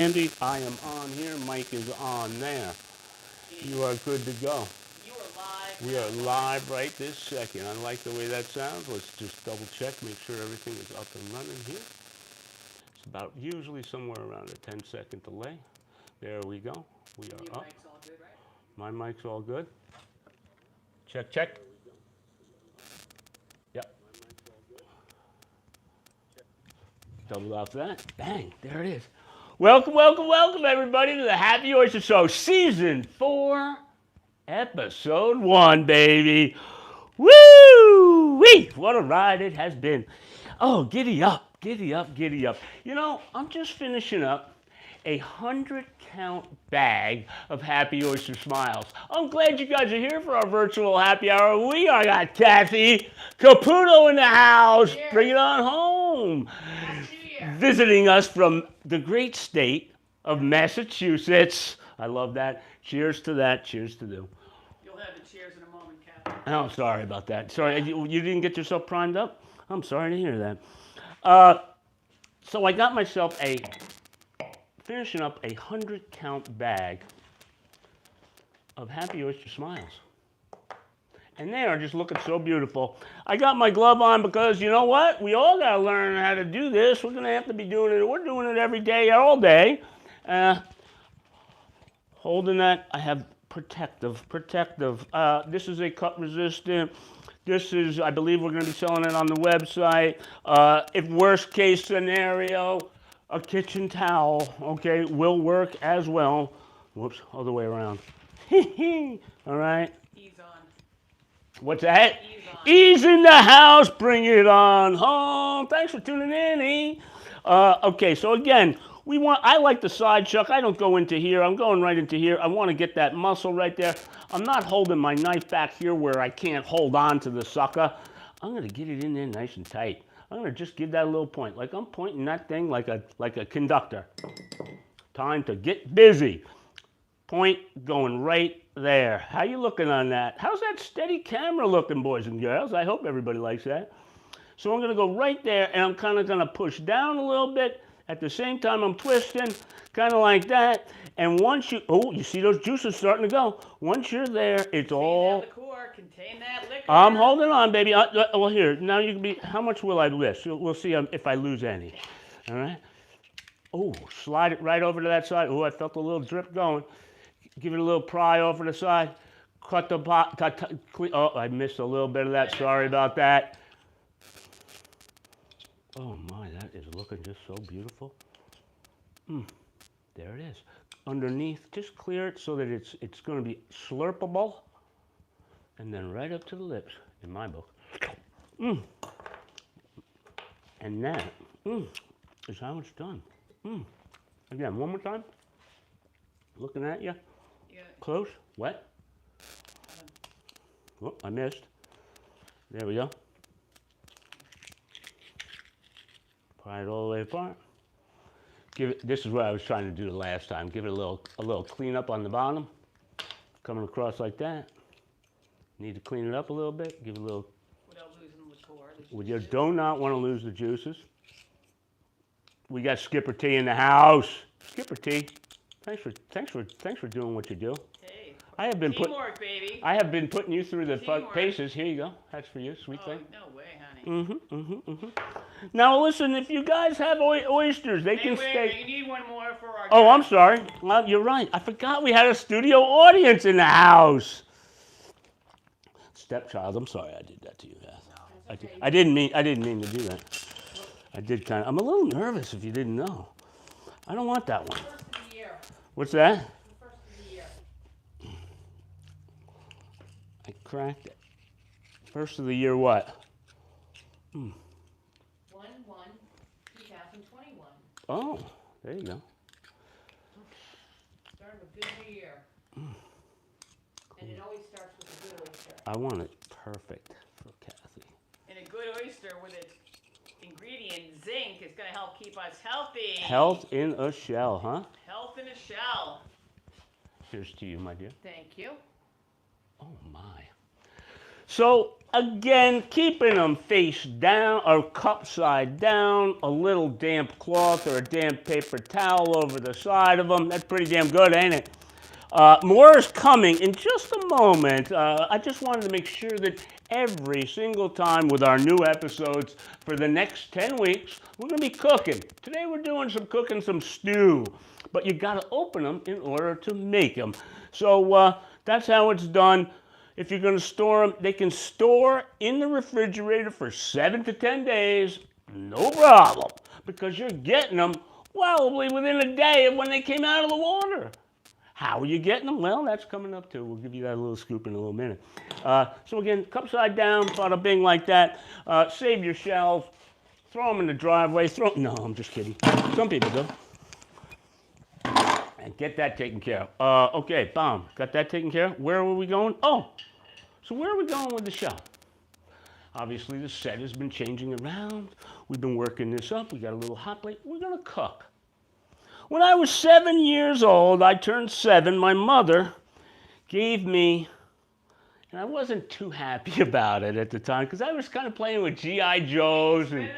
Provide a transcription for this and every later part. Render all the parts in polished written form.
Andy, I am on here. Mike is on there. You are good to go. You are live. We are live right this second. I like the way that sounds. Let's just double check, make sure everything is up and running here. It's about usually somewhere around a 10-second delay. There we go. We are Your up. mic's all good, right? My mic's all good. Check, check. Yep. Double off that. Bang, there it is. Welcome, welcome, welcome, everybody, to the Happy Oyster Show, Season 4, Episode 1, baby. Woo-wee! What a ride it has been. Oh, giddy up, giddy up, giddy up. You know, I'm just finishing up a 100-count bag of Happy Oyster Smiles. I'm glad you guys are here for our virtual happy hour. We are got Kathy Caputo in the house. Cheers. Bring it on home. Visiting us from the great state of Massachusetts. I love that. Cheers to that. Cheers to you. You'll have the cheers in a moment, Captain. Oh, sorry about that. Sorry, you didn't get yourself primed up? I'm sorry to hear that. So I got myself finishing up a 100-count bag of Happy Oyster Smiles. And they are just looking so beautiful. I got my glove on because, you know what? We all got to learn how to do this. We're going to have to be doing it. We're doing it every day, all day. Holding that, I have protective. This is a cut resistant. This is, I believe we're going to be selling it on the website. If worst case scenario, a kitchen towel, okay, will work as well. Whoops, other way around. All right. Ease on. What's that? Ease on. Ease in the house, bring it on home. Thanks for tuning in, Okay, so again, I like the side chuck. I don't go into here. I'm going right into here. I want to get that muscle right there. I'm not holding my knife back here where I can't hold on to the sucker. I'm going to get it in there nice and tight. I'm going to just give that a little point. Like I'm pointing that thing like a conductor. Time to get busy. Point going right there. How you looking on that? How's that steady camera looking, boys and girls? I hope everybody likes that. So I'm going to go right there, and I'm kind of going to push down a little bit. At the same time, I'm twisting, kind of like that. And once you see those juices starting to go. Once you're there, it's all. Contain that liqueur, contain that liquor. I'm holding on, baby. Well, here, now you can be. How much will I lose? We'll see if I lose any. All right. Oh, slide it right over to that side. Oh, I felt a little drip going. Give it a little pry over the side. Cut the pot. Oh, I missed a little bit of that. Sorry about that. Oh my, that is looking just so beautiful. There it is. Underneath, just clear it so that it's going to be slurpable. And then right up to the lips, in my book. And that is how it's done. Again, one more time. Looking at you. Close. Wet. Oh, I missed. There we go. Pry it all the way apart. This is what I was trying to do the last time. Give it a little clean up on the bottom. Coming across like that. Need to clean it up a little bit. Give it a little. Without losing the liqueur. You do not want to lose the juices. We got Skipper T in the house. Skipper T, thanks for doing what you do. Hey. I have been Teamwork, baby. I have been putting you through the Teamwork. paces. Here you go. That's for you, sweet thing. No way, honey. Now listen, if you guys have oysters, they can stay. You need one more for our. Oh, I'm sorry. Well, you're right. I forgot we had a studio audience in the house. Stepchild, I'm sorry I did that to you guys. I didn't mean to do that. I did kind of. I'm a little nervous if you didn't know. I don't want that one. First of the year. What's that? First of the year. I cracked it. First of the year what? 1/1/2021. Oh, there you go. Start with a good new year. And it always starts with a good oyster. I want it perfect for Kathy. And a good oyster with its ingredient zinc is going to help keep us healthy. Health in a shell, huh? Health in a shell. Here's to you, my dear. Thank you. Oh, my. So again, keeping them face down or cup side down, a little damp cloth or a damp paper towel over the side of them. That's pretty damn good, ain't it? More is coming in just a moment. I just wanted to make sure that every single time with our new episodes for the next 10 weeks, we're going to be cooking. Today we're doing some cooking, some stew. But you got to open them in order to make them. So that's how it's done. If you're going to store them, they can store in the refrigerator for 7 to 10 days, no problem, because you're getting them probably within a day of when they came out of the water. How are you getting them? Well, that's coming up too. We'll give you that little scoop in a little minute. So again, cup side down, bada bing like that. Save your shells. Throw them in the driveway. No, I'm just kidding. Some people do. And get that taken care of. Okay, bomb. Got that taken care of. Where were we going? Oh, so where are we going with the show? Obviously, the set has been changing around. We've been working this up. We got a little hot plate. We're going to cook. When I was 7 years old, I turned 7, my mother gave me, and I wasn't too happy about it at the time because I was kind of playing with G.I. Joes. And,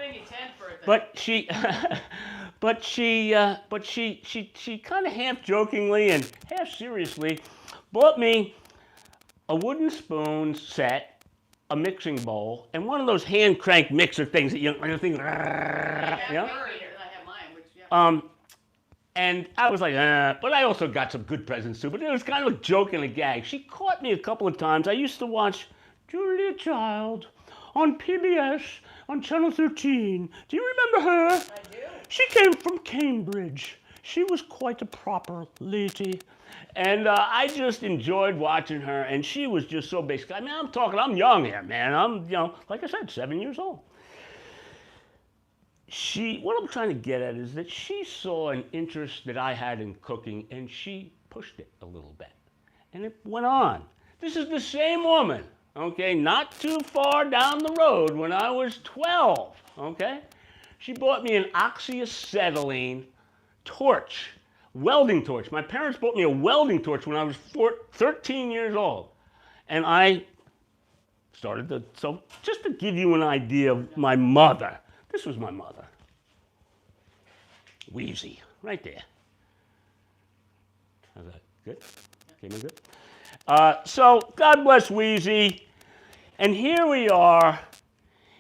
but she kind of half jokingly and half seriously bought me a wooden spoon set, a mixing bowl, and one of those hand crank mixer things that you think, and I was like, but I also got some good presents too. But it was kind of a joke and a gag. She caught me a couple of times. I used to watch Julia Child on PBS on Channel 13. Do you remember her? I do. She came from Cambridge. She was quite a proper lady. And I just enjoyed watching her. And she was just so basic. I mean, I'm young here, man. I'm, like I said, 7 years old. What I'm trying to get at is that she saw an interest that I had in cooking, and she pushed it a little bit. And it went on. This is the same woman, okay, not too far down the road when I was 12, okay? She bought me an oxyacetylene torch, welding torch. My parents bought me a welding torch when I was 13 years old. And I started to, so just to give you an idea of my mother, this was my mother. Wheezy, right there. How's that? Good? Came in good? So, God bless Wheezy. And here we are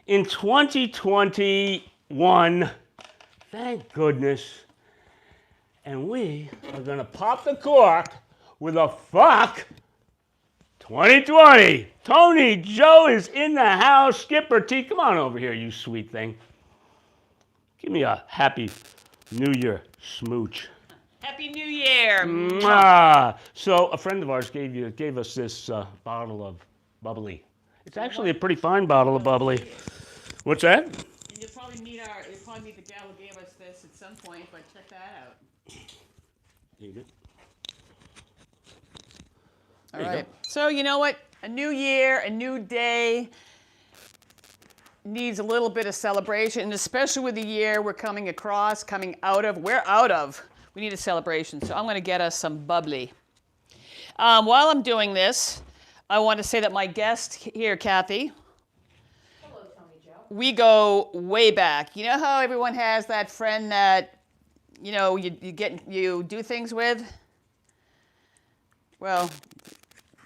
in 2021. Thank goodness. And we are going to pop the cork with a fuck 2020. Tony Joe is in the house. Skipper T, come on over here, you sweet thing. Give me a happy New Year smooch. Happy New Year. Mwah. So a friend of ours gave us this bottle of bubbly. It's actually a pretty fine bottle of bubbly. What's that? And you'll probably meet the gal who gave us this at some point, but check that out. There you go. All right. So you know what? A new year, a new day needs a little bit of celebration, and especially with the year we're coming out of. We need a celebration. So I'm going to get us some bubbly. While I'm doing this, I want to say that my guest here, Kathy. Hello, Tony Joe. We go way back. You know how everyone has that friend that, you do things with? Well,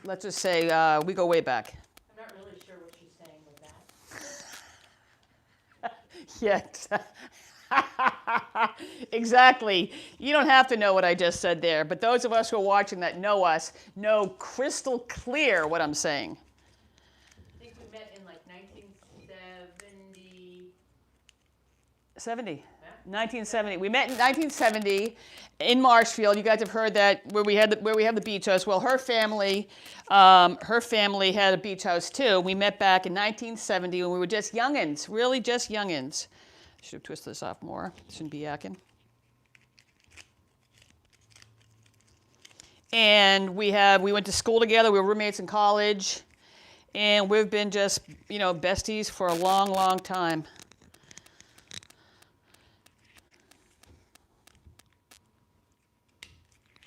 let's just say we go way back. I'm not really sure what she's saying with that. Yeah, exactly. You don't have to know what I just said there, but those of us who are watching that know us know crystal clear what I'm saying. I think we met in like 1970. 1970. We met in 1970 in Marshfield. You guys have heard that where we have the beach house. Well, her family had a beach house too. We met back in 1970 when we were just youngins, really just youngins. Should have twisted this off more. Shouldn't be yakking. And we went to school together. We were roommates in college, and we've been just besties for a long, long time.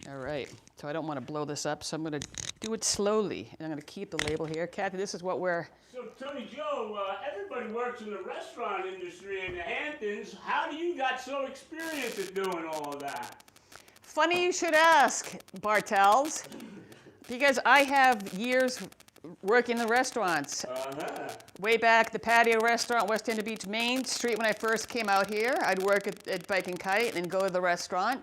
All right. So I don't want to blow this up, so I'm going to Do it slowly. And I'm going to keep the label here. Kathy, this is what we're... So, Tony Joe, everybody works in the restaurant industry in the Hamptons. How do you got so experienced at doing all of that? Funny you should ask, Bartels, because I have years working in the restaurants. Way back, the patio restaurant, West End of Beach, Main Street, when I first came out here, I'd work at Bike and Kite and go to the restaurant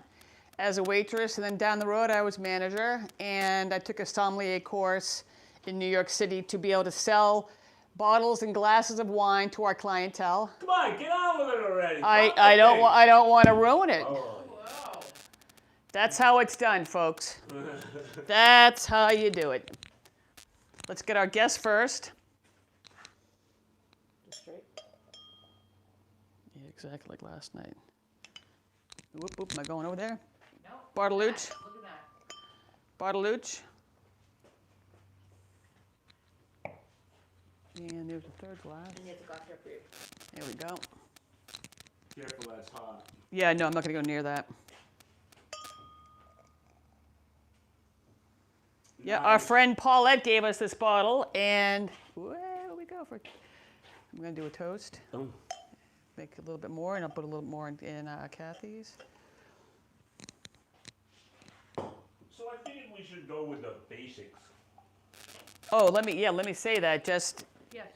as a waitress. And then down the road, I was manager. And I took a sommelier course in New York City to be able to sell bottles and glasses of wine to our clientele. Come on, get on with it already. I don't want to ruin it. Oh. Wow. That's how it's done, folks. That's how you do it. Let's get our guest first. Straight. Yeah, exactly like last night. Whoop, whoop, am I going over there? No. Bartolucci. Look at that. Bartolucci. And there's a third glass. And you have to go after a fruit. There we go. Careful, that's hot. Yeah, no, I'm not going to go near that. Yeah, our Nice. friend Paulette gave us this bottle, and where do we go for? I'm going to do a toast. Oh. Make a little bit more, and I'll put a little more in Kathy's. So I figured we should go with the basics. Oh, let me say that. Just Yes.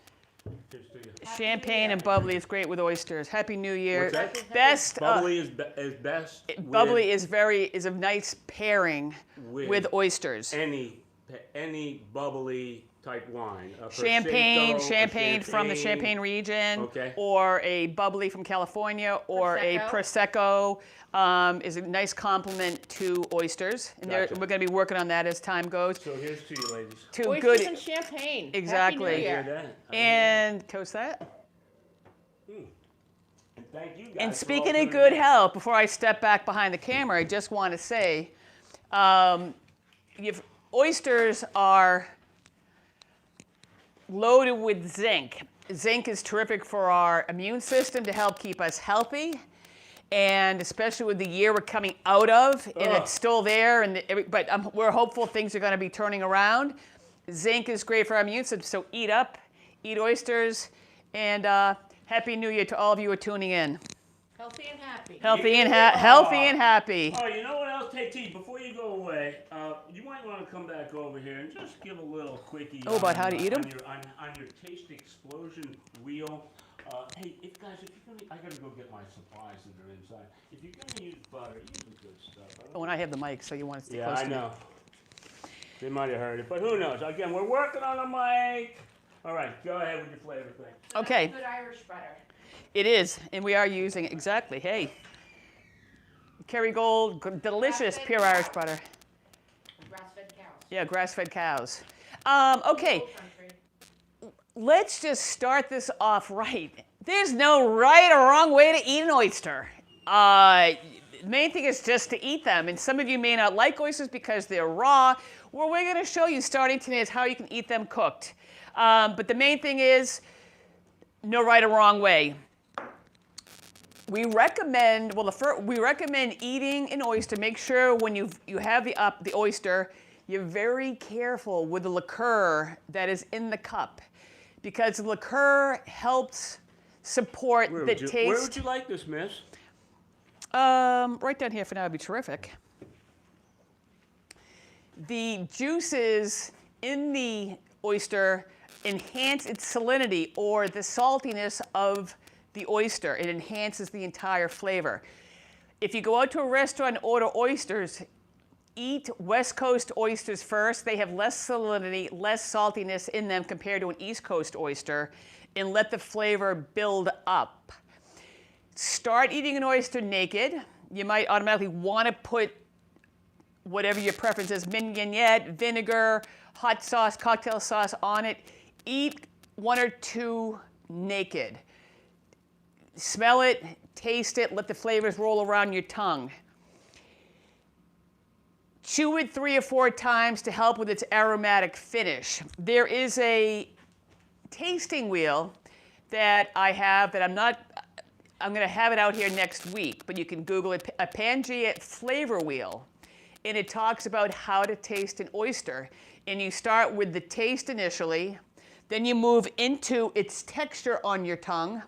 Here's to you. champagne and bubbly is great with oysters. Happy New Year. What's that? Best. Bubbly is best. Bubbly is a nice pairing with oysters. Any bubbly type wine. A Champagne Prosecco, a from the Champagne region, Okay. or a bubbly from California, or a Prosecco is a nice complement to oysters. And Gotcha. we're going to be working on that as time goes. So here's to you, ladies. To Oysters good and champagne. Exactly. Happy New Hear Year. that? and toast that. And thank you guys. And for speaking all of tuning good in. health, before I step back behind the camera, I just want to say, oysters are loaded with zinc. Zinc is terrific for our immune system to help keep us healthy, and especially with the year we're coming out of, and it's still there. But we're hopeful things are going to be turning around. Zinc is great for our immune system, so eat up, eat oysters, and Happy New Year to all of you who are tuning in. Healthy and happy. Healthy and Yeah. healthy and happy. Oh, you know what else? Hey, T, before you go away, you might want to come back over here and just give a little quickie. Oh, about how to eat 'em? On your taste explosion wheel. Hey, if you're gonna, I gotta go get my supplies that are inside. If you're gonna use butter, use the good stuff. Oh, and I have the mic, so you want to stay Yeah, close I to me. know. They might have heard it, but who knows? Again, we're working on the mic. All right, go ahead with your flavor thing. Okay. Good Irish butter. It is, and we are using it. Exactly. Hey. Kerrygold, delicious Grass-fed pure cow. Irish butter. Grass-fed cows. Yeah, grass-fed cows. Okay, Old country. let's just start this off right. There's no right or wrong way to eat an oyster. The main thing is just to eat them. And some of you may not like oysters because they're raw. What we're going to show you starting today is how you can eat them cooked. But the main thing is no right or wrong way. We recommend, we recommend eating an oyster. Make sure when you have the oyster, you're very careful with the liqueur that is in the cup, because the liqueur helps support the taste. Where would you like this, miss? Right down here for now would be terrific. The juices in the oyster enhance its salinity, or the saltiness of the oyster. It enhances the entire flavor. If you go out to a restaurant and order oysters, eat West Coast oysters first. They have less salinity, less saltiness in them compared to an East Coast oyster, and let the flavor build up. Start eating an oyster naked. You might automatically want to put whatever your preference is, mignonette, vinegar, hot sauce, cocktail sauce on it. Eat one or two naked. Smell it, taste it, let the flavors roll around your tongue. Chew it 3 or 4 times to help with its aromatic finish. There is a tasting wheel that I have that I'm going to have it out here next week, but you can Google it, a Pangea flavor wheel. and it talks about how to taste an oyster. And you start with the taste initially, then you move into its texture on your tongue,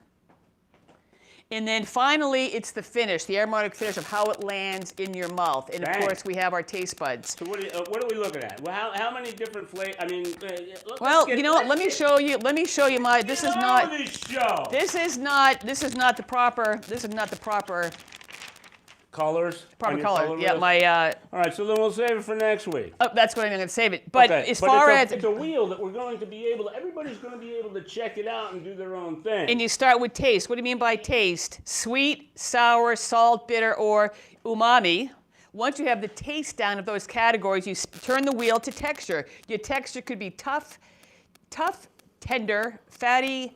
and then finally it's the finish, the aromatic finish of how it lands in your mouth. And of Dang. course we have our taste buds. So what are we looking at? Well, how many different flavors? I mean, Well, you know what? Let me show you. Let me show you my. This is not. Show. This is not. This is not the proper. This is not the proper. Colors. Proper on your color. Yeah, list? my. All right, so then we'll save it for next week. Oh, that's what I'm going to save it. But Okay, as far as it's a wheel that we're going to be able to. Everybody's going to be able to check it out and do their own thing. and you start with taste. What do you mean by taste? Sweet, sour, salt, bitter, or umami. Once you have the taste down of those categories, you turn the wheel to texture. Your texture could be tough, tender, fatty,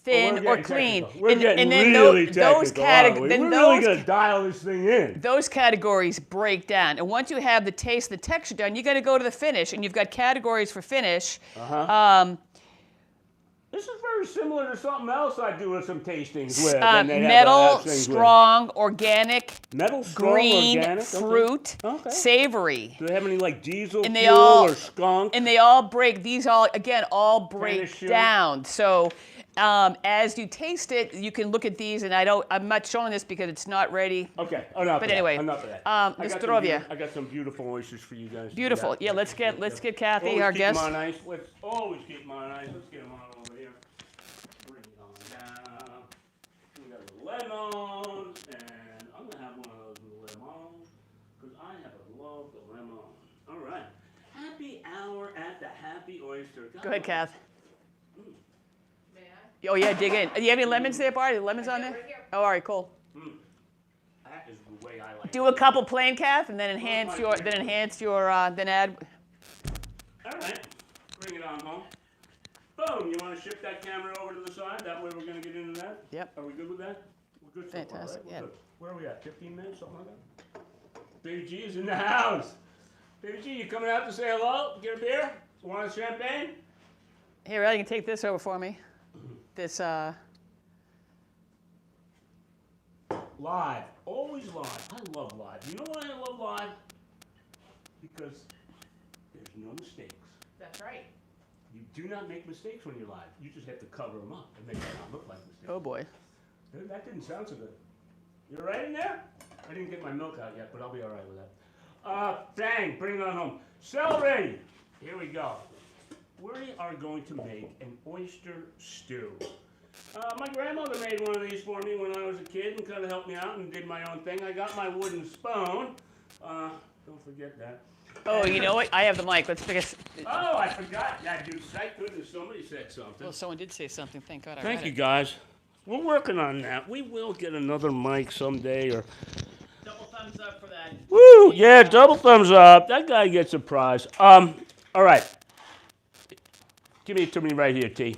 thin, or clean. We're getting then really those technical, aren't we? then We're those really going to dial this thing in. those categories break down. And once you have the taste, the texture down, you got to go to the finish, and you've got categories for finish. This is very similar to something else I do with some tastings with. and they have Metal, things with. strong, organic, Metal, strong, green, organic, fruit, Okay. savory. Do they have any like diesel And they fuel all- or skunk? And they all break, these all break Finish you. down. So as you taste it, you can look at these, and I'm not showing this because it's not ready. Okay, enough. But of anyway, that. Enough of that. Nostrovia. I got some beautiful oysters for you guys. Beautiful. Yeah, let's get Kathy, Always our keep guest. them on ice. Let's always keep them on ice. Let's get them on over here. Bring it on down. We got a lemon, and I'm gonna have one of those lemons because I have a love the lemon. All right. Happy hour at the Happy Oyster. Go ahead, Kath. May I? Oh yeah, dig in. Do you have any lemons there, Bart? Are lemons on there? Right here. Oh, all right, cool. That is the way I like Do it. a couple plain, Kath, and then then add. All right. Bring it on home. Boom. You want to shift that camera over to the side? That way we're going to get into that? Yep. Are we good with that? We're good so far, Fantastic, right? yeah. We're good. Where are we at? 15 minutes, something like that? Baby G is in the house. Baby G, you coming out to say hello? Get a beer? Want a champagne? Here, Ed, you can take this over for me. This, Live. Always live. I love live. You know why I love live? Because there's no mistakes. That's right. You do not make mistakes when you're live. You just have to cover them up and make them not look like mistakes. oh boy. That didn't sound so good. You all right in there? I didn't get my milk out yet, but I'll be all right with that. Bang, bring it on home. Celery. Here we go. We are going to make an oyster stew. My grandmother made one of these for me when I was a kid and kind of helped me out and did my own thing. I got my wooden spoon. Don't forget that. Oh, you know what? I have the mic. Let's pick a. Oh, I forgot that, dude. Thank goodness somebody said something. Well, someone did say something. Thank God I Thank read you, it. guys. We're working on that. We will get another mic someday. Or Double thumbs up for that. woo, yeah, double thumbs up. That guy gets a prize. All right. Give it to me right here, T.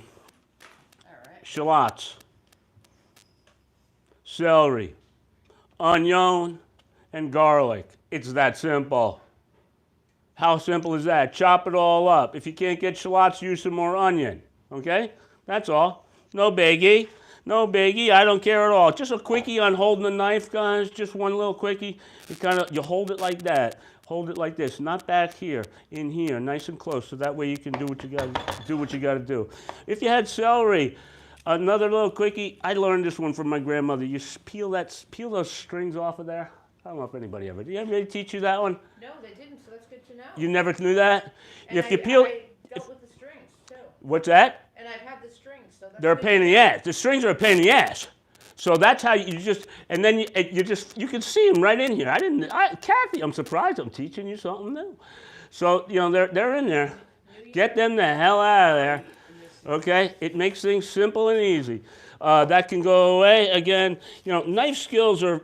All right. Shallots, celery, onion, and garlic. It's that simple. How simple is that? Chop it all up. If you can't get shallots, use some more onion. Okay? That's all. No biggie. No biggie. I don't care at all. Just a quickie on holding the knife, guys. Just one little quickie. You hold it like that. Hold it like this. Not back here. In here. Nice and close. So that way you can do what you got to do. If you had celery, another little quickie. I learned this one from my grandmother. You peel those strings off of there. I don't know if anybody ever. Did anybody teach you that one? No, they didn't, so that's good to know. You never knew that? And If you I peel, dealt with the strings, too. what's that? And I've had the strings, so that's They're a good pain to in the know. ass. The strings are a pain in the ass. So that's how you just, and then you can see them right in here. Kathy, I'm surprised I'm teaching you something new. So, they're in there. Get them the hell out of there. Okay? It makes things simple and easy. That can go away. Again, knife skills are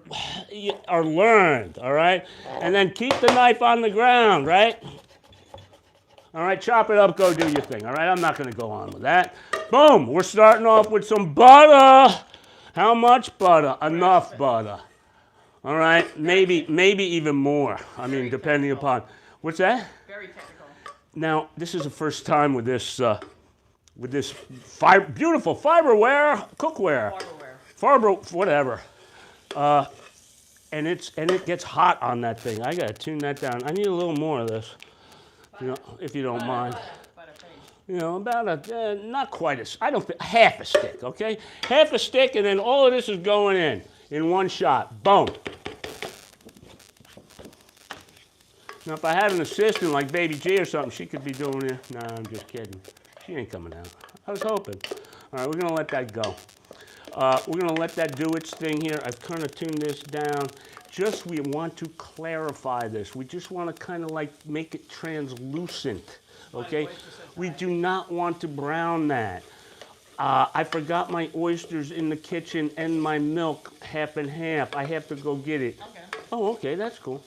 learned, all right? And then keep the knife on the ground, right? All right, chop it up, go do your thing, all right? I'm not going to go on with that. Boom, we're starting off with some butter. How much butter? Enough butter. All right, maybe even more. I mean, depending upon, what's that? Very technical. Now, this is the first time with this beautiful fiberware cookware. Barberware. Whatever. and it gets hot on that thing. I gotta tune that down. I need a little more of this, you know, if you don't mind. You know, about not quite I don't think, half a stick, okay? Half a stick, and then all of this is going in one shot. Boom. Now, if I had an assistant like Baby G or something, she could be doing it. No, I'm just kidding. She ain't coming out. I was hoping. All right, we're gonna let that go. We're gonna let that do its thing here. I've kind of tuned this down. Just we want to clarify this. We just want to kind of like make it translucent, okay? We do not want to brown that. I forgot my oysters in the kitchen and my milk half and half. I have to go get it. Okay. Oh, okay, that's cool.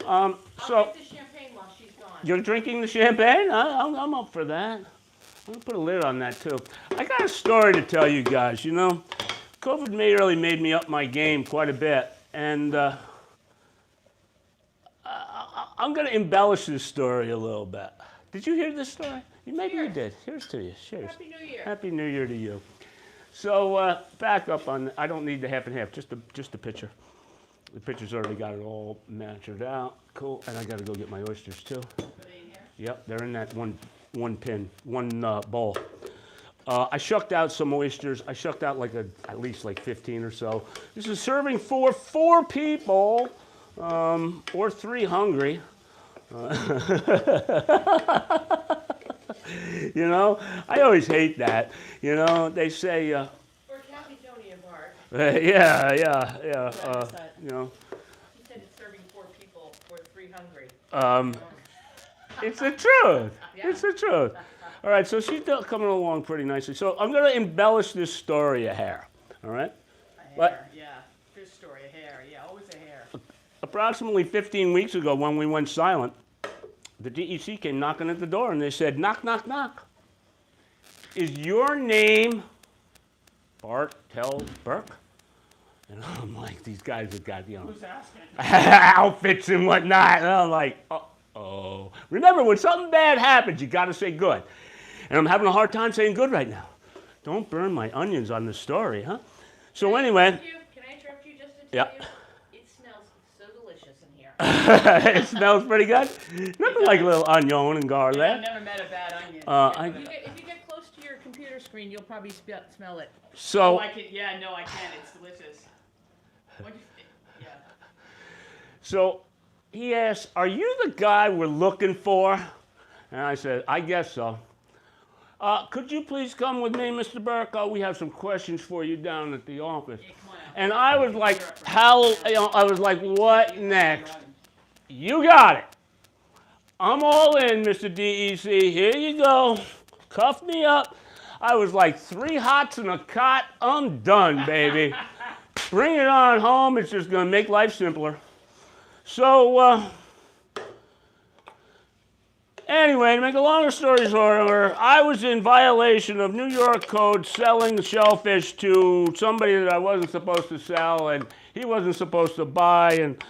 I'll So get the champagne while she's gone. you're drinking the champagne? I'm up for that. I'm gonna put a lid on that too. I got a story to tell you guys. You know, COVID really made me up my game quite a bit, and I'm gonna embellish this story a little bit. Did you hear this story? Maybe you did. Here's to you. Cheers. Happy New Year. Happy New Year to you. So back up on. I don't need the half and half. Just a picture. The picture's already got it all matched out. Cool. And I got to go get my oysters too. Are they in here? Yep, they're in that one pin, one bowl. I shucked out some oysters. I shucked out like at least like 15 or so. This is serving for 4 people, or 3 hungry. You know, I always hate that. You know, they say, Or Kathy, Tony, and Bart. yeah. You know, He said it's serving 4 people or 3 hungry. it's the truth. Yeah. It's the truth. All right, so she's coming along pretty nicely. So I'm going to embellish this story a hair. All right. A But- hair, yeah. Fish story, a hair, yeah, always a hair. Approximately 15 weeks ago, when we went silent, the DEC came knocking at the door and they said, knock, knock, knock. Is your name Bart Birk? And I'm like, these guys have got, you know, Who's asking? outfits and whatnot. And I'm like, uh-oh. Remember, when something bad happens, you got to say good. And I'm having a hard time saying good right now. Don't burn my onions on the story, huh? So anyway. Can I interrupt you just to Yeah. tell you? It smells so delicious in here. It smells pretty good. Nothing like a little onion and garlic. I've never met a bad onion. If you get close to your computer screen, you'll probably smell it. So Oh, I can, yeah, no, I can. It's delicious. What'd you think? Yeah. So he asked, are you the guy we're looking for? And I said, I guess so. Could you please come with me, Mr. Birk? We have some questions for you down at the office. Hey, come on out. And I was like, I was like, what next? You got it. I'm all in, Mr. DEC. Here you go. Cuff me up. I was like 3 hots and a cot. I'm done, baby. Bring it on home. It's just going to make life simpler. So, anyway, to make a longer story shorter, I was in violation of New York code selling shellfish to somebody that I wasn't supposed to sell, and he wasn't supposed to buy, and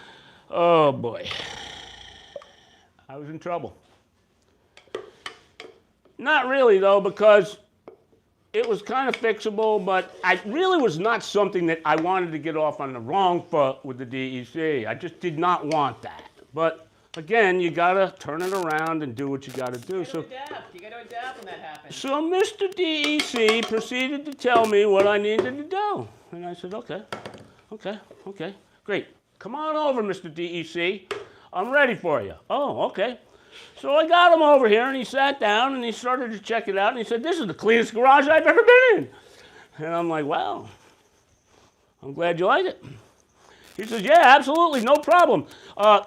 oh boy, I was in trouble. Not really, though, because it was kind of fixable, but it really was not something that I wanted to get off on the wrong foot with the DEC. I just did not want that. But again, you gotta turn it around and do what you gotta do. You gotta adapt. You gotta adapt when that happens. So Mr. DEC proceeded to tell me what I needed to do. And I said, okay, great. Come on over, Mr. DEC. I'm ready for you. Oh, okay. So I got him over here, and he sat down, and he started to check it out, and he said, this is the cleanest garage I've ever been in. And I'm like, wow, I'm glad you like it. He says, yeah, absolutely, no problem.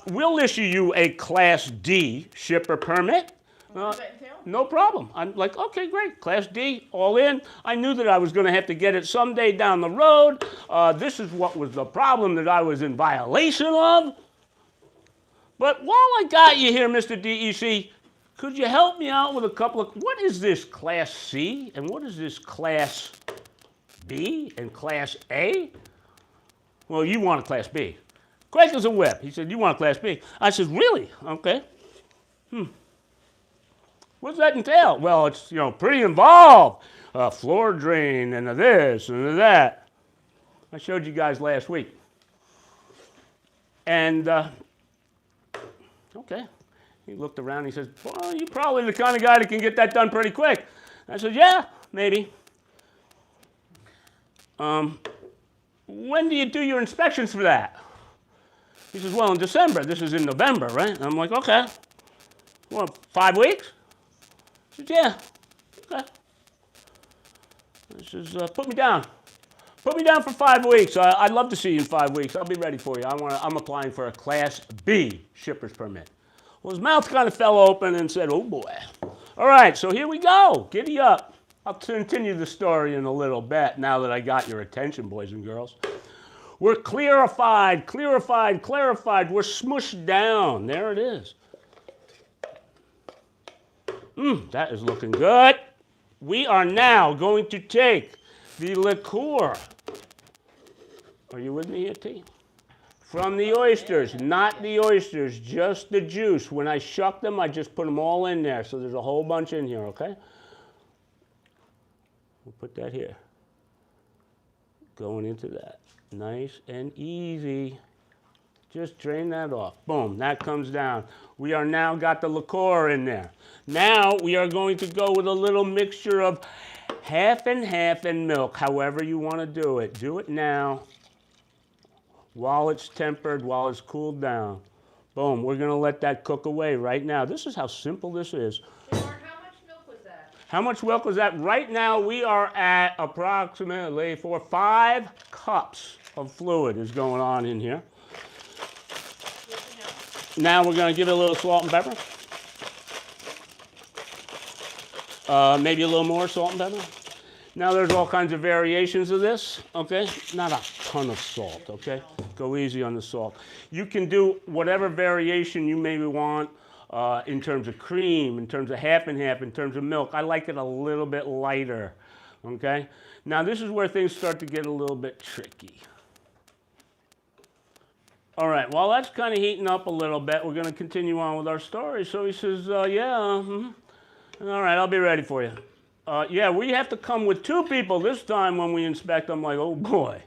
We'll issue you a Class D shipper permit. What does that entail? No problem. I'm like, okay, great. Class D, all in. I knew that I was going to have to get it someday down the road. This is what was the problem that I was in violation of. But while I got you here, Mr. DEC, could you help me out with a couple of, what is this Class C and what is this Class B and Class A? Well, you want a Class B. Quick as a whip. He said, you want a Class B. I said, really? Okay. What does that entail? Well, it's, you know, pretty involved. Floor drain and a this and a that. I showed you guys last week. And, okay. He looked around and he says, well, you're probably the kind of guy that can get that done pretty quick. I said, yeah, maybe. When do you do your inspections for that? He says, well, in December. This is in November, right? And I'm like, okay. Well, 5 weeks? He says, yeah. Okay. He says, put me down. Put me down for 5 weeks. I'd love to see you in 5 weeks. I'll be ready for you. I'm applying for a Class B shipper's permit. Well, his mouth kind of fell open and said, oh boy. All right, so here we go. Giddy up. I'll continue the story in a little bit now that I got your attention, boys and girls. We're clarified. We're smushed down. There it is. That is looking good. We are now going to take the liqueur. Are you with me here, T? From the oysters, not the oysters, just the juice. When I shuck them, I just put them all in there. So there's a whole bunch in here, okay? We'll put that here. Going into that. Nice and easy. Just drain that off. Boom, that comes down. We are now got the liqueur in there. Now we are going to go with a little mixture of half and half and milk, however you want to do it. Do it now while it's tempered, while it's cooled down. Boom, we're going to let that cook away right now. This is how simple this is. How much milk was that? How much milk was that? Right now we are at approximately 5 cups of fluid is going on in here. Now we're going to give it a little salt and pepper. Maybe a little more salt and pepper. Now there's all kinds of variations of this, okay? Not a ton of salt, okay? Go easy on the salt. You can do whatever variation you maybe want in terms of cream, in terms of half and half, in terms of milk. I like it a little bit lighter, okay? Now this is where things start to get a little bit tricky. All right, while that's kind of heating up a little bit, we're going to continue on with our story. So he says, yeah, all right, I'll be ready for you. Yeah, we have to come with 2 people this time when we inspect. I'm like, oh boy,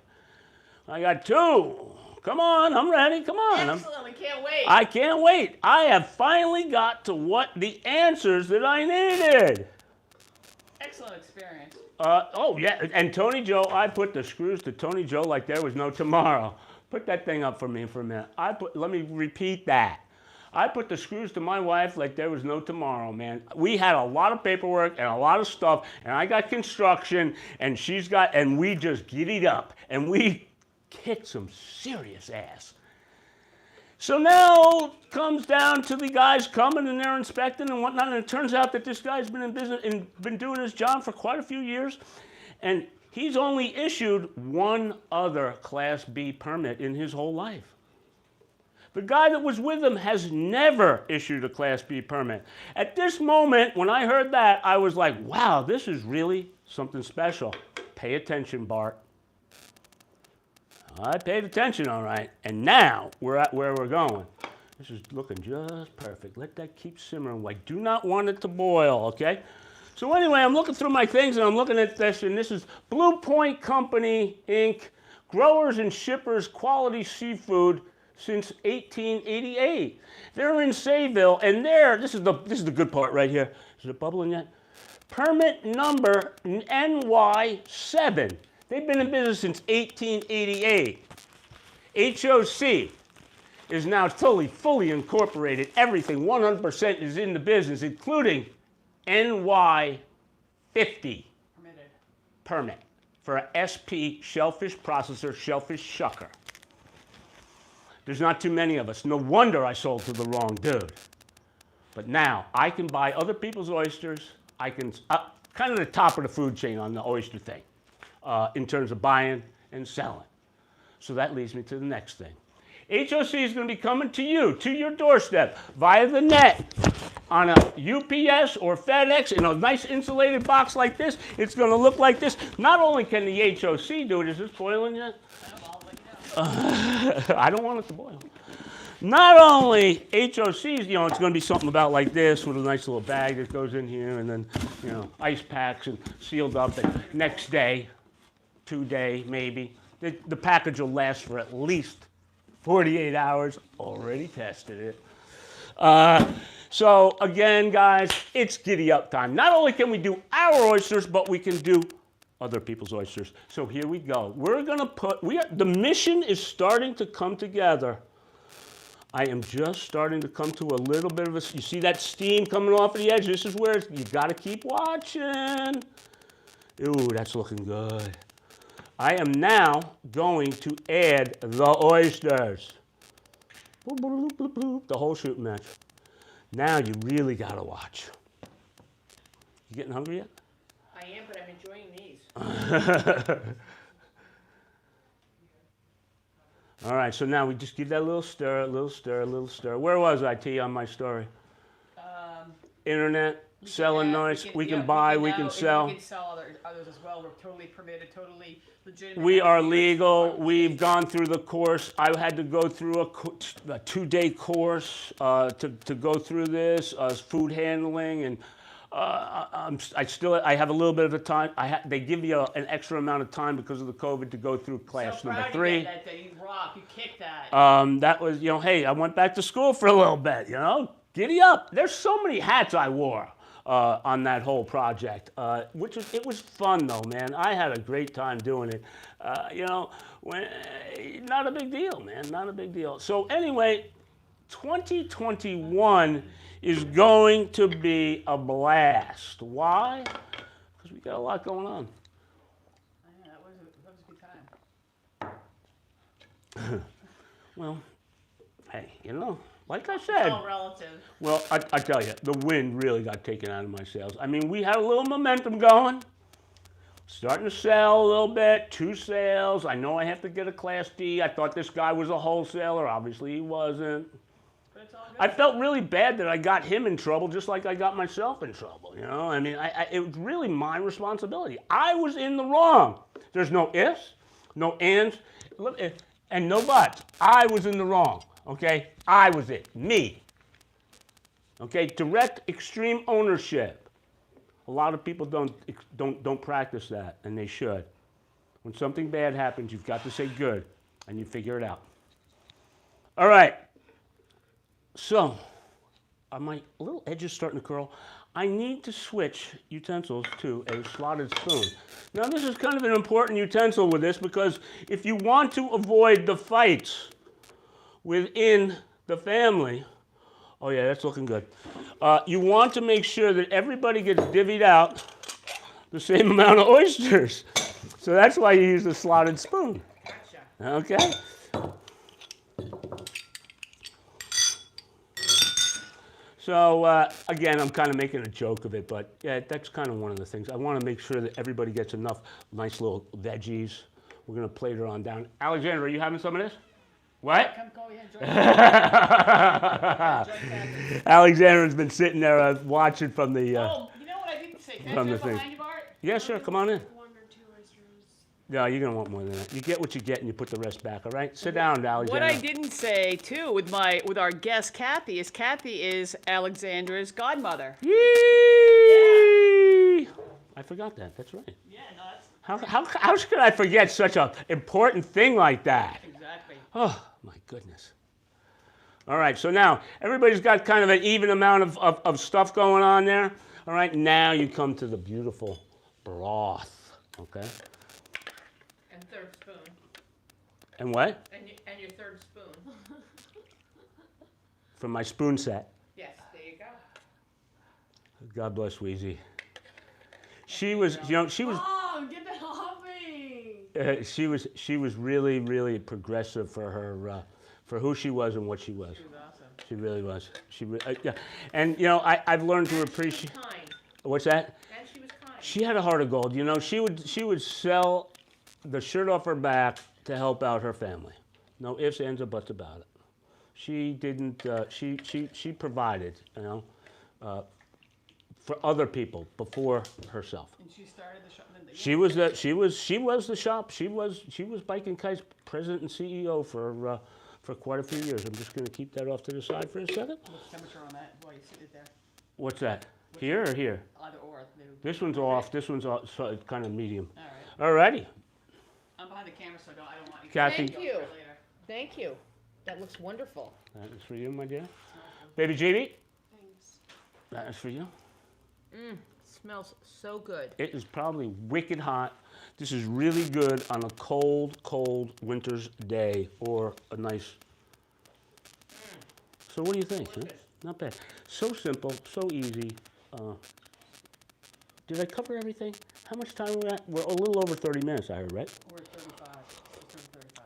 I got 2. Come on, I'm ready, come on. Excellent, we can't wait. I can't wait. I have finally got to what the answers that I needed. Excellent experience. Oh yeah, and Tony Joe, I put the screws to Tony Joe like there was no tomorrow. Put that thing up for me for a minute. Let me repeat that. I put the screws to my wife like there was no tomorrow, man. We had a lot of paperwork and a lot of stuff, and I got construction, and and we just giddied up, and we kicked some serious ass. So now comes down to the guys coming and they're inspecting and whatnot, and it turns out that this guy's been in business and been doing his job for quite a few years, and he's only issued 1 other Class B permit in his whole life. The guy that was with him has never issued a Class B permit. At this moment, when I heard that, I was like, wow, this is really something special. Pay attention, Bart. I paid attention, all right. And now we're at where we're going. This is looking just perfect. Let that keep simmering. I do not want it to boil, okay? So anyway, I'm looking through my things, and I'm looking at this, and this is Blue Point Company, Inc., Growers and Shippers Quality Seafood since 1888. They're in Sayville, and this is the good part right here. Is it bubbling yet? Permit number NY7. They've been in business since 1888. HOC is now fully incorporated. Everything, 100% is in the business, including NY50 permit for a SP shellfish processor, shellfish shucker. There's not too many of us. No wonder I sold to the wrong dude. But now I can buy other people's oysters. I can, kind of the top of the food chain on the oyster thing in terms of buying and selling. So that leads me to the next thing. HOC is going to be coming to you, to your doorstep, via the net, on a UPS or FedEx in a nice insulated box like this. It's going to look like this. Not only can the HOC do it, is this boiling yet? I don't want it to boil. Not only HOCs, it's going to be something about like this with a nice little bag that goes in here and then, ice packs and sealed up. And next day, 2 day maybe, the package will last for at least 48 hours, already tested it. So again, guys, it's giddy up time. Not only can we do our oysters, but we can do other people's oysters. So here we go. We're gonna put, the mission is starting to come together. I am just starting to come to a little bit of a, you see that steam coming off the edge? This is where you gotta keep watching. Ooh, that's looking good. I am now going to add the oysters. Bloop, bloop, bloop, bloop, the whole shooting match. Now you really gotta watch. You getting hungry yet? I am, but I'm enjoying these. All right, so now we just give that a little stir, a little stir, a little stir. Where was I, T, on my story? Internet, selling noise. We can buy, we can sell. We can sell others as well. We're totally permitted, totally legitimate. We are legal. We've gone through the course. I had to go through a 2-day course to go through this, food handling, and I have a little bit of a time. They give you an extra amount of time because of the COVID to go through class so number 3. That day. You rock. You kick that. That was, hey, I went back to school for a little bit, Giddy up. There's so many hats I wore on that whole project, it was fun though, man. I had a great time doing it. Not a big deal, man, not a big deal. So anyway, 2021 is going to be a blast. Why? Because we got a lot going on. Yeah, that was a good time. Well, hey, like I said. It's all relative. Well, I tell you, the wind really got taken out of my sails. I mean, we had a little momentum going. Starting to sell a little bit, 2 sales. I know I have to get a Class D. I thought this guy was a wholesaler. Obviously, he wasn't. But it's all good. I felt really bad that I got him in trouble just like I got myself in trouble, I mean, it was really my responsibility. I was in the wrong. There's no ifs, no ands, and no buts. I was in the wrong, okay? I was it, me. Okay, direct extreme ownership. A lot of people don't practice that, and they should. When something bad happens, you've got to say good, and you figure it out. All right. So, my little edge is starting to curl. I need to switch utensils to a slotted spoon. Now, this is kind of an important utensil with this because if you want to avoid the fights within the family, oh yeah, that's looking good. You want to make sure that everybody gets divvied out the same amount of oysters. So that's why you use a slotted spoon. Gotcha. Okay? So again, I'm kind of making a joke of it, but yeah, that's kind of one of the things. I want to make sure that everybody gets enough nice little veggies. We're going to plate her on down. Alexander, are you having some of this? What? Come go ahead, enjoy. Alexander's been sitting there watching from the. Oh, you know what I didn't say? Can I From the jump behind thing. you, Bart? Yeah, sure. Come on in. 1 or 2 oysters. No, you're gonna want more than that. You get what you get, and you put the rest back. All right. Sit down, Alexander. What I didn't say too with our guest Kathy is Alexandra's godmother. Yee! I forgot that. That's right. Yeah, no, that's How could I forget such an important thing like that? exactly. Oh, my goodness. All right, so now everybody's got kind of an even amount of stuff going on there. All right, now you come to the beautiful broth, okay? And third spoon. And what? And your third spoon. From my spoon set. Yes, there you go. God bless Wheezy. She was, she was, Oh, get that off me! she was really, really progressive for her, for who she was and what she was. She was awesome. She really was. Yeah. And I've learned to appreciate. Kind. What's that? And she was kind. She had a heart of gold. She would sell the shirt off her back to help out her family. No ifs, ands, or buts about it. She didn't. She provided. For other people before herself. And she started the shop. She was the shop. She was Bike and Kite's president and CEO for quite a few years. I'm just going to keep that off to the side for a second. What's the temperature on that while you sit it there? What's that? Here or here? Either or. This one's off. This one's off, so it's kind of medium. All right. Alrighty. I'm behind the camera, so I don't want you. Kathy. Thank you. Thank you. That looks wonderful. That is for you, my dear. Baby GB, Thanks. that is for you. Smells so good. It is probably wicked hot. This is really good on a cold, cold winter's day or a nice. So what do you think? Huh? Not bad. So simple, so easy. Did I cover everything? How much time we're at? We're a little over 30 minutes, I heard, right? We're at 35. We're at 35.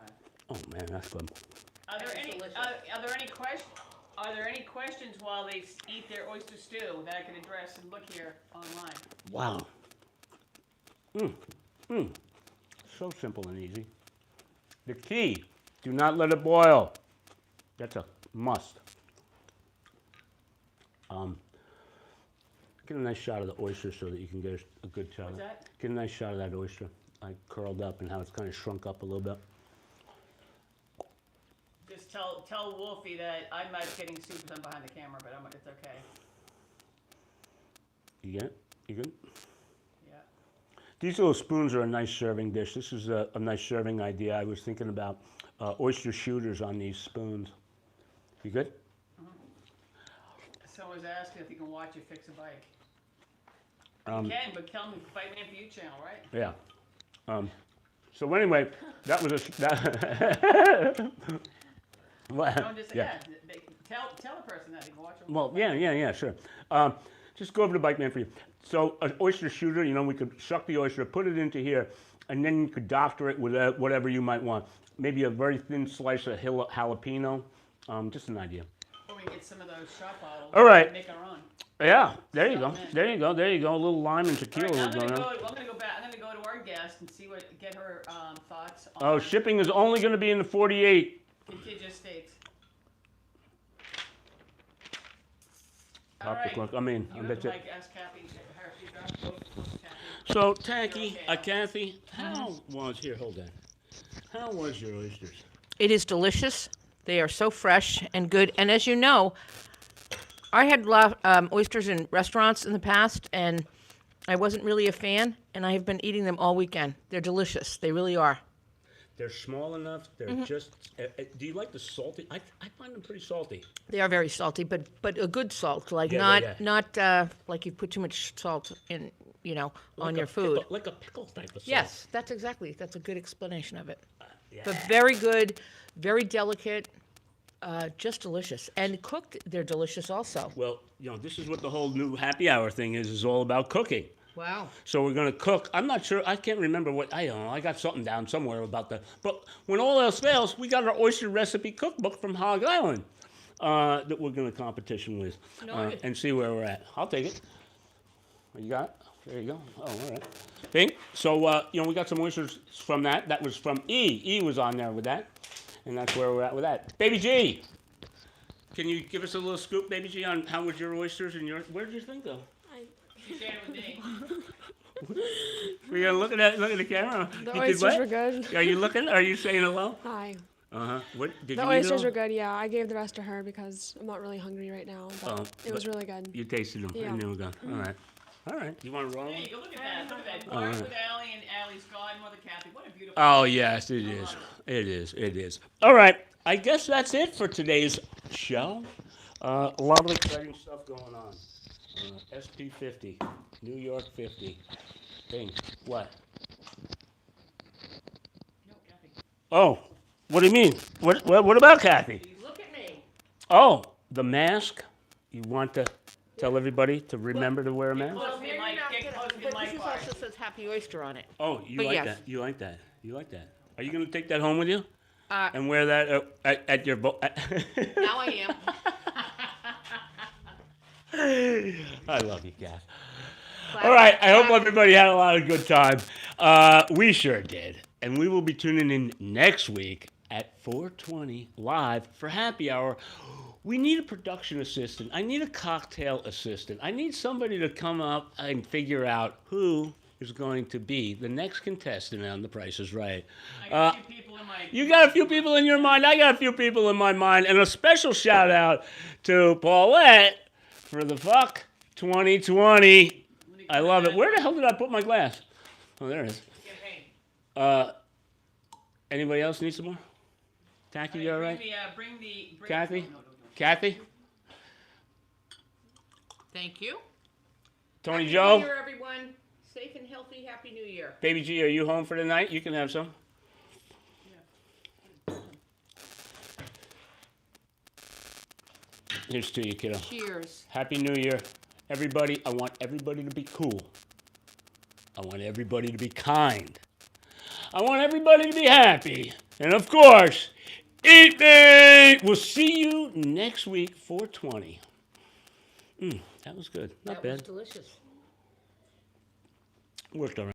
Oh man, that's good. Are there any questions while they eat their oyster stew that I can address and look here online? Wow. So simple and easy. The key, do not let it boil. That's a must. Get a nice shot of the oyster so that you can get a good shot. What's that? Get a nice shot of that oyster. I curled up and how it's kind of shrunk up a little bit. Just tell Wolfie that I'm not getting soup because I'm behind the camera, but it's okay. You get it? You good? Yeah. These little spoons are a nice serving dish. This is a nice serving idea. I was thinking about oyster shooters on these spoons. You good? Someone's asking if you can watch you fix a bike. Um, You can, but tell me, Bike Man for You channel, right? Yeah. So anyway, that was a. What? No, just, tell the person that they can watch them. Well, yeah, sure. Just go over to Bike Man for You. So an oyster shooter, you know, we could shuck the oyster, put it into here, and then you could doctor it with whatever you might want. Maybe a very thin slice of jalapeno. Just an idea. Or we can get some of those shot bottles. All right. And make our own. Yeah, there you go. Stuff in. There you go. There you go. A little lime and All tequila right, was I'm going gonna on. go. I'm gonna go back. I'm gonna go to our guest and get her thoughts on Oh, shipping is only going to be in the 48. contiguous states. All Pop the right. cork. I mean, I You have bet the you. mic. Ask Kathy. Her feedback. Go, Kathy. So, Tacky, Okay. Kathy, how was, here, hold on. How was your oysters? It is delicious. They are so fresh and good. And as you know, I had oysters in restaurants in the past, and I wasn't really a fan, and I have been eating them all weekend. They're delicious. They really are. They're small enough. They're just. Do you like the salty? I find them pretty salty. They are very salty, but a good salt, like Yeah. not like you put too much salt in, on Like your a food. pickle, like a pickle type of salt. Yes, that's a good explanation of it. Yeah. But very good, very delicate, just delicious. And cooked, they're delicious also. Well, this is what the whole new happy hour thing is all about cooking. Wow. So we're going to cook. I'm not sure. I can't remember what. I don't know. I got something down somewhere about that. But when all else fails, we got our oyster recipe cookbook from Hog Island that we're going to competition with and see where we're at. I'll take it. You got it? There you go. Oh, all right. Pink. So, we got some oysters from that. That was from E. E was on there with that. And that's where we're at with that. Baby G, can you give us a little scoop, Baby G, on how was your oysters and your, where did you think, though? She's sharing with me. We're gonna look at the camera. The You did oysters what? were good. Are you looking? Are you saying hello? Hi. What did The you eat oysters all? were good, yeah. I gave the rest to her because I'm not really hungry right now, but it was really good. You tasted them. Yeah. And they were good. All right. All right. You want to roll? Hey, go look at that. Look at that. Bart with Allie and Allie's godmother Kathy. What a beautiful. Oh yes, it is. It is. It is. All right. I guess that's it for today's show. A lot of exciting stuff going on. SP50, New York 50. Thing. What? No, Kathy. Oh, what do you mean? What about Kathy? Look at me. Oh, the mask. You want to tell everybody to remember to wear a mask? Close to the mic. Get close to the mic, Bart. says Happy Oyster on it. Oh, you But like yes. that? You like that? You like that? Are you going to take that home with you Uh, and wear that at your boat? Now I am. I love you, Kath. All right, I hope everybody had a lot of good time. We sure did. And we will be tuning in next week at 4:20 live for happy hour. We need a production assistant. I need a cocktail assistant. I need somebody to come up and figure out who is going to be the next contestant on The Price is Right. I got a few people in my. You got a few people in your mind. I got a few people in my mind. And a special shout out to Paulette for the fuck 2020. I love it. Where the hell did I put my glass? Oh, there it is. Campaign. Anybody else need some more? Tacky, you all right? Bring the. Kathy? No. Kathy? Thank you. Tony Happy Joe? New Year, everyone. Safe and healthy. Happy New Year. Baby G, are you home for the night? You can have some. Here's to you, kiddo. Cheers. Happy New Year. Everybody, I want everybody to be cool. I want everybody to be kind. I want everybody to be happy. And of course, eat me! We'll see you next week, 420. That was good. Not bad. That was delicious. Worked all right.